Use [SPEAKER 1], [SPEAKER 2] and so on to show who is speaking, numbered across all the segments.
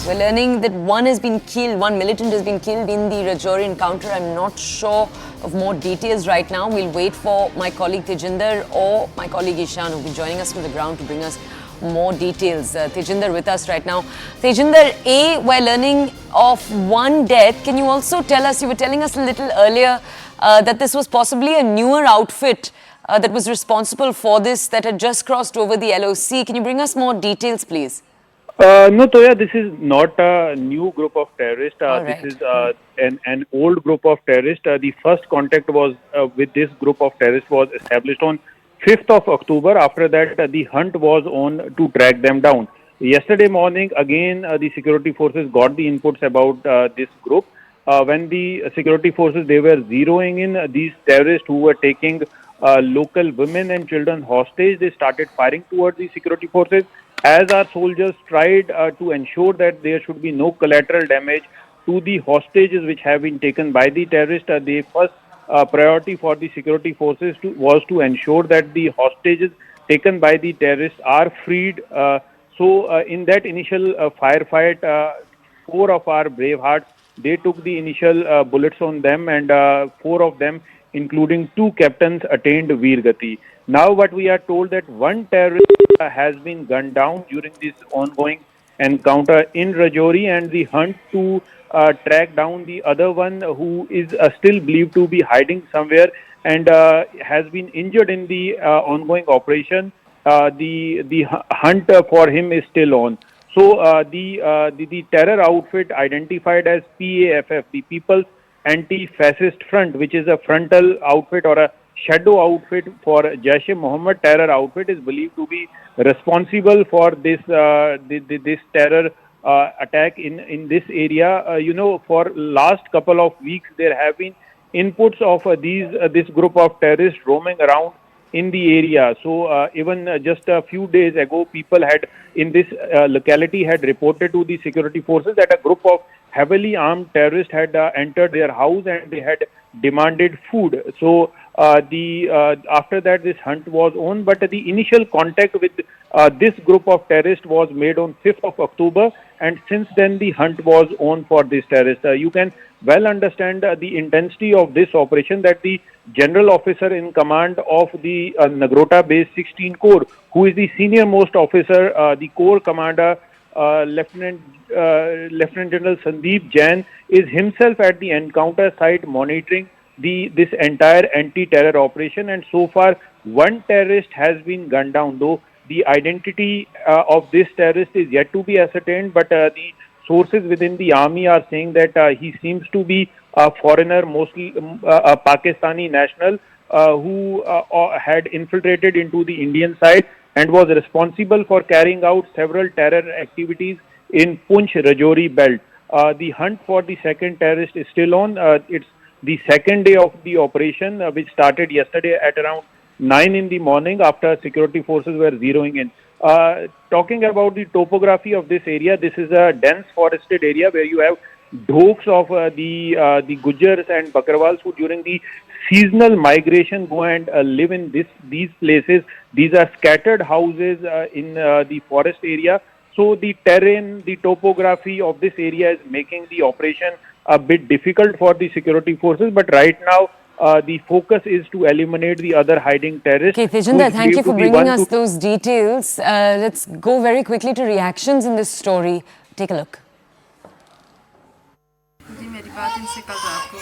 [SPEAKER 1] We're learning that one has been killed, one militant has been killed in the Rajouri encounter. I'm not sure of more details right now. We'll wait for my colleague Tejinder or my colleague Ishan, who will be joining us from the ground to bring us more details. Tejinder with us right now. Tejinder, we're learning of one death. Can you also tell us, you were telling us a little earlier that this was possibly a newer outfit that was responsible for this, that had just crossed over the LOC. Can you bring us more details, please?
[SPEAKER 2] No, Toya, this is not a new group of terrorists. This
[SPEAKER 1] Right.
[SPEAKER 2] is an old group of terrorists. The first contact was with this group of terrorists was established on 5th of October. After that, the hunt was on to track them down. Yesterday morning, again, the security forces got the inputs about this group. When the security forces, they were zeroing in these terrorists who were taking local women and children hostage, they started firing towards the security forces. As our soldiers tried to ensure that there should be no collateral damage to the hostages which have been taken by the terrorists, the first priority for the security forces was to ensure that the hostages taken by the terrorists are freed. In that initial firefight, four of our brave hearts, they took the initial bullets on them, and four of them, including two captains, attained Veer Gati. Now what we are told that one terrorist has been gunned down during this ongoing encounter in Rajouri, and the hunt to track down the other one, who is still believed to be hiding somewhere and has been injured in the ongoing operation. The hunt for him is still on. So the terror outfit identified as PAFF, the People's Anti-Fascist Front, which is a frontal outfit or a shadow outfit for Jaish-e-Mohammed terror outfit, is believed to be responsible for this this terror attack in this area. For last couple of weeks, there have been inputs of this group of terrorists roaming around in the area. So even just a few days ago, people had in this locality had reported to the security forces that a group of heavily armed terrorists had entered their house and they had demanded food. So after that, this hunt was on, but the initial contact with this group of terrorists was made on 5th of October, and since then the hunt was on for this terrorist. You can well understand the intensity of this operation, that the general officer in command of the Nagrota Base 16 Corps, who is the senior most officer, the Corps Commander, Lieutenant General Sandeep Jain, is himself at the encounter site monitoring this entire anti-terror operation, and so far one terrorist has been gunned down, though the identity of this terrorist is yet to be ascertained, but the sources within the army are saying that he seems to be a foreigner, mostly a Pakistani national, who had infiltrated into the Indian side and was responsible for carrying out several terror activities in Punch-Rajouri belt. The hunt for the second terrorist is still on. It's the second day of the operation, which started yesterday at around 9 in the morning after security forces were zeroing in. Talking about the topography of this area, this is a dense forested area where you have dhokes of the Gujars and Bakarwals, who during the seasonal migration go and live in these places. These are scattered houses in the forest area. So the terrain, the topography of this area is making the operation a bit difficult for the security forces. But right now, the focus is to eliminate the other hiding terrorists.
[SPEAKER 1] Okay, Tejinder, thank you for bringing us those details. Let's go very quickly to reactions in this story. Take a look.
[SPEAKER 3] जी मेरी बात इनसे कल रात को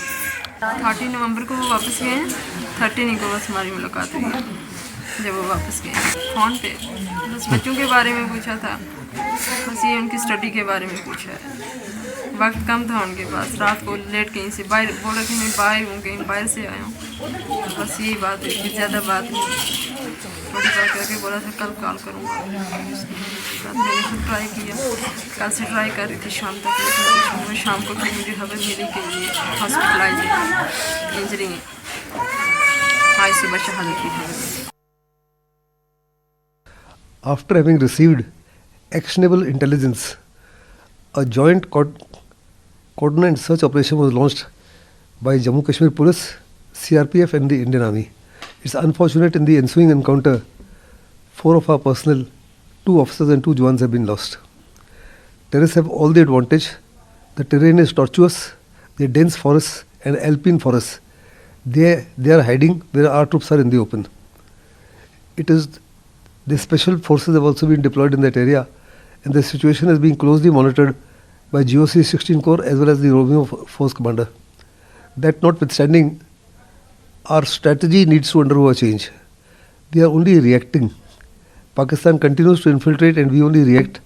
[SPEAKER 3] 30 नवंबर को वो वापस गए हैं। 13 को बस हमारी मुलाकात हुई है जब वो वापस गए फ़ोन पे बस बच्चों के बारे में पूछा था, बस ये उनकी स्टडी के बारे में पूछा है। वक्त कम था उनके पास, रात को लेट कहीं से बाहर बोला कि मैं बाहर हूँ, कहीं बाहर से आया हूँ, बस यही बात है कि ज़्यादा बात नहीं। थोड़ी बात करके बोला था कल कॉल करूँगा, मैंने फिर ट्राई किया, कल से ट्राई कर रही थी शाम तक, लेकिन शाम को फिर मुझे खबर मिली कि ये हॉस्पिटलाइज इंजरी है, आज सुबह शहादत की खबर।
[SPEAKER 4] After having received actionable intelligence, a joint coordinated search operation was launched by Jammu Kashmir Police, CRPF and the Indian Army. It's unfortunate in the ensuing encounter, 4 of our personnel, 2 officers and 2 Jawans have been lost. terrorists have all the advantage. The terrain is tortuous, the dense forests and alpine forests. They are hiding where our troops are in the open. The special forces have also been deployed in that area, and the situation is being closely monitored by GOC 16 Corps as well as the Romeo Force Commander. That notwithstanding, our strategy needs to undergo a change. We are only reacting. Pakistan continues to infiltrate and we only react